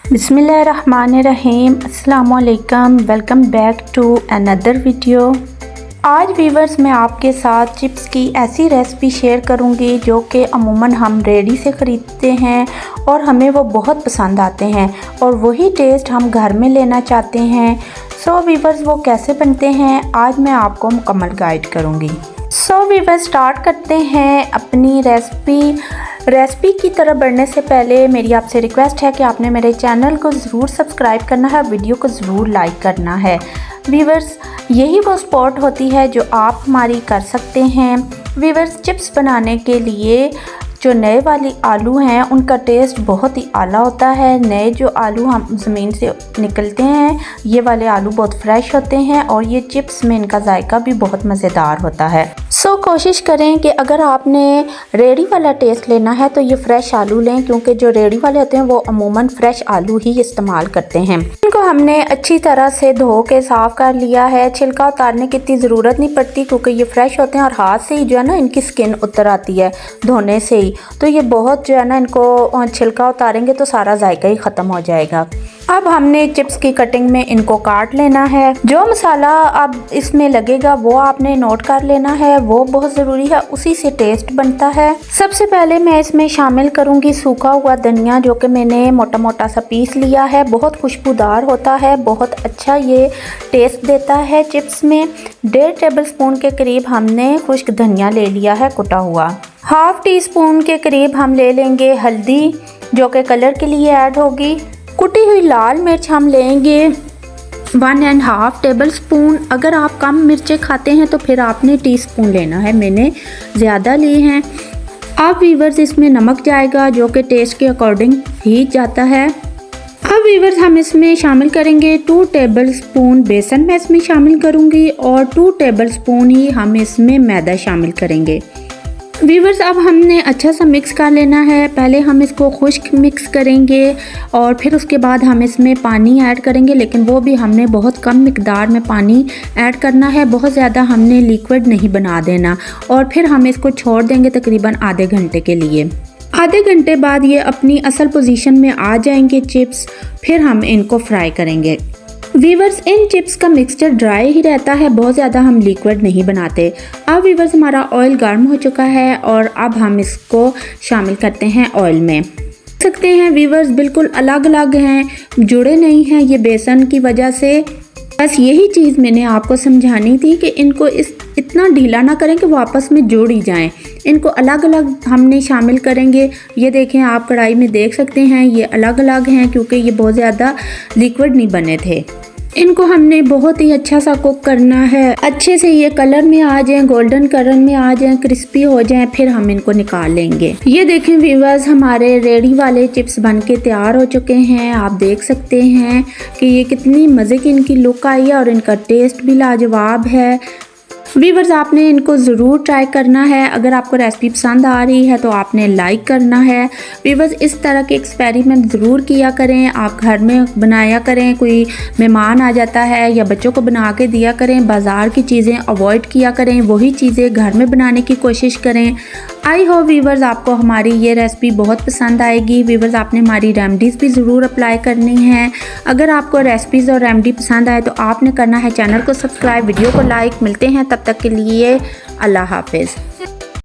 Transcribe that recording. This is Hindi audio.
बिस्मिल्लाहिर्रहमानिर्रहीम। अस्सलाम वालेकुम, welcome back to another video. आज वीवर्स मैं आपके साथ चिप्स की ऐसी रेसिपी शेयर करूंगी जो कि अमूमन हम रेडी से ख़रीदते हैं और हमें वो बहुत पसंद आते हैं और वही टेस्ट हम घर में लेना चाहते हैं। सो वीवर्स वो कैसे बनते हैं आज मैं आपको मुकम्मल गाइड करूंगी। सो वीवर्स स्टार्ट करते हैं अपनी रेसिपी की तरफ बढ़ने से पहले मेरी आपसे रिक्वेस्ट है कि आपने मेरे चैनल को ज़रूर सब्सक्राइब करना है, वीडियो को ज़रूर लाइक करना है। वीवर्स यही वो सपोर्ट होती है जो आप हमारी कर सकते हैं। वीवर्स चिप्स बनाने के लिए जो नए वाली आलू हैं उनका टेस्ट बहुत ही आला होता है। नए जो आलू हम ज़मीन से निकलते हैं ये वाले आलू बहुत फ्रेश होते हैं और ये चिप्स में इनका जायका भी बहुत मज़ेदार होता है। सो कोशिश करें कि अगर आपने रेडी वाला टेस्ट लेना है तो ये फ़्रेश आलू लें, क्योंकि जो रेडी वाले होते हैं वो अमूमन फ़्रेश आलू ही इस्तेमाल करते हैं। इनको हमने अच्छी तरह से धो के साफ़ कर लिया है। छिलका उतारने की इतनी ज़रूरत नहीं पड़ती क्योंकि ये फ़्रेश होते हैं और हाथ से ही जो है ना इनकी स्किन उतर आती है धोने से ही। तो ये बहुत जो है ना इनको छिलका उतारेंगे तो सारा जायका ही ख़त्म हो जाएगा। अब हमने चिप्स की कटिंग में इनको काट लेना है। जो मसाला अब इसमें लगेगा वो आपने नोट कर लेना है, वो बहुत ज़रूरी है, उसी से टेस्ट बनता है। सबसे पहले मैं इसमें शामिल करूंगी सूखा हुआ धनिया जो कि मैंने मोटा मोटा सा पीस लिया है। बहुत खुशबूदार होता है, बहुत अच्छा ये टेस्ट देता है चिप्स में। 1.5 टेबलस्पून के करीब हमने खुश्क धनिया ले लिया है कुटा हुआ। 1/2 टीस्पून के करीब हम ले लेंगे हल्दी जो कि कलर के लिए ऐड होगी। कुटी हुई लाल मिर्च हम लेंगे 1.5 टेबलस्पून। अगर आप कम मिर्चें खाते हैं तो फिर आपने टीस्पून लेना है, मैंने ज़्यादा लिए हैं। अब वीवर्स इसमें नमक जाएगा जो कि टेस्ट के अकॉर्डिंग ही जाता है। अब वीवर्स हम इसमें शामिल करेंगे 2 टेबलस्पून बेसन मैं इसमें शामिल करूँगी और 2 टेबलस्पून ही हम इसमें मैदा शामिल करेंगे। वीवर्स अब हमने अच्छा सा मिक्स कर लेना है। पहले हम इसको खुश्क मिक्स करेंगे और फिर उसके बाद हम इसमें पानी ऐड करेंगे, लेकिन वो भी हमने बहुत कम मिकदार में पानी ऐड करना है, बहुत ज़्यादा हमने लिक्विड नहीं बना देना। और फिर हम इसको छोड़ देंगे तकरीबन आधे घंटे के लिए। आधे घंटे बाद ये अपनी असल पोजीशन में आ जाएंगे चिप्स, फिर हम इनको फ्राई करेंगे। वीवर्स इन चिप्स का मिक्सचर ड्राई ही रहता है, बहुत ज़्यादा हम लिक्विड नहीं बनाते। अब वीवर्स हमारा ऑयल गर्म हो चुका है और अब हम इसको शामिल करते हैं ऑयल में। देख सकते हैं वीवर्स बिल्कुल अलग अलग हैं, जुड़े नहीं हैं ये बेसन की वजह से। बस यही चीज़ मैंने आपको समझानी थी कि इनको इतना ढीला ना करें कि वो आपस में जुड़ ही जाएं। इनको अलग अलग हमने शामिल करेंगे। ये देखें आप कढ़ाई में देख सकते हैं ये अलग अलग हैं क्योंकि ये बहुत ज़्यादा लिक्विड नहीं बने थे। इनको हमने बहुत ही अच्छा सा कुक करना है, अच्छे से ये कलर में आ जाएं, गोल्डन कलर में आ जाएं, क्रिस्पी हो जाएं, फिर हम इनको निकाल लेंगे। ये देखें वीवर्स हमारे रेडी वाले चिप्स बनके तैयार हो चुके हैं। आप देख सकते हैं कि ये कितनी मज़े की इनकी लुक आई है और इनका टेस्ट भी लाजवाब है। वीवर्स आपने इनको ज़रूर ट्राई करना है। अगर आपको रेसिपी पसंद आ रही है तो आपने लाइक करना है। वीवर्स इस तरह के एक्सपेरिमेंट ज़रूर किया करें, आप घर में बनाया करें। कोई मेहमान आ जाता है या बच्चों को बना के दिया करें। बाज़ार की चीज़ें अवॉइड किया करें, वही चीज़ें घर में बनाने की कोशिश करें। आई होप वीवर्स आपको हमारी ये रेसिपी बहुत पसंद आएगी। वीवर्स आपने हमारी रेमेडीज़ भी ज़रूर अप्लाई करनी है। अगर आपको रेसिपीज़ और रेमेडी पसंद आए तो आपने करना है चैनल को सब्सक्राइब, वीडियो को लाइक। मिलते हैं तब तक के लिए अल्लाह हाफिज़।